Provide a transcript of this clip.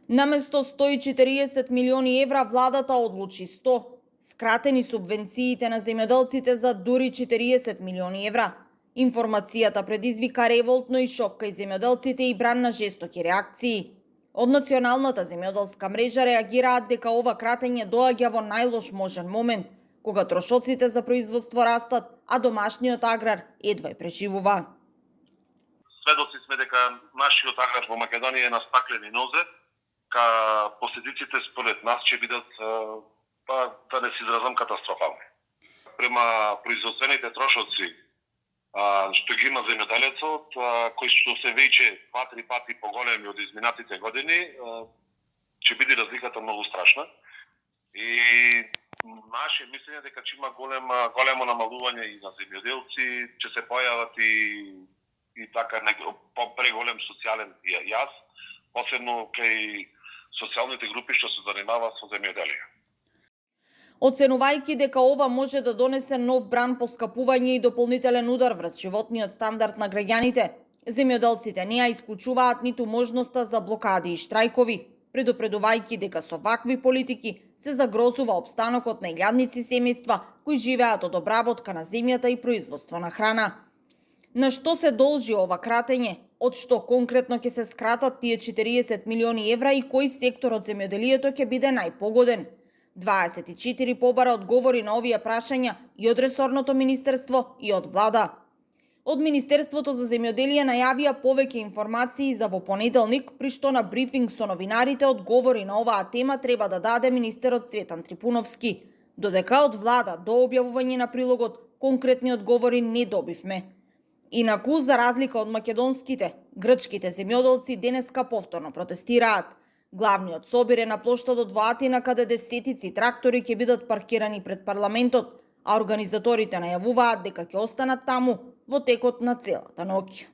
Наместо 140 милиони евра, владата одлучи 100. Скратени субвенциите на земјоделците за дури 40 милиони евра. Информацијата предизвика револтно и шок кај земјоделците и бран на жестоки реакции. Од Националната земјоделска мрежа реагираат дека ова кратење доаѓа во најлош можен момент, кога трошоците за производство растат, а домашниот аграр едва преживува. Сведоци сме дека нашиот аграр во Македонија е на стаклени нозе, ка последиците според нас ќе бидат, да не се изразам, катастрофални. Према производствените трошоци што ги има земјоделецот, кои што се веќе 2-3 пати поголеми од изминатите години, ќе биде разликата многу страшна. И наше мислење дека ќе има големо намалување и на земјоделци, ќе се појават и така преголем социјален јаз, посебно кај социјалните групи што се занимаваат со земјоделие. Оценувајќи дека ова може да донесе нов бран поскапување и дополнителен удар врз животниот стандард на граѓаните, земјоделците не ја исклучуваат ниту можноста за блокади и штрајкови, предупредувајќи дека со вакви политики се загрозува опстанокот на илјадници семејства кои живеат од обработка на земјата и производство на храна. На што се должи ова кратење? Од што конкретно ќе се скратат тие 40 милиони евра и кој сектор од земјоделието ќе биде најпогоден? 24 побара одговори на овие прашања и од ресорното министерство и од влада. Од Министерството за земјоделие најавија повеќе информации за во понеделник, при што на брифинг со новинарите одговори на оваа тема треба да даде министерот Цветан Трипуновски, додека од влада до објавување на прилогот конкретни одговори не добивме. Инаку, за разлика од македонските, грчките земјоделци денеска повторно протестираат. Главниот собир е на плоштадот во Атина, каде десетици трактори ќе бидат паркирани пред парламентот, а организаторите најавуваат дека ќе останат таму во текот на целата ноќ.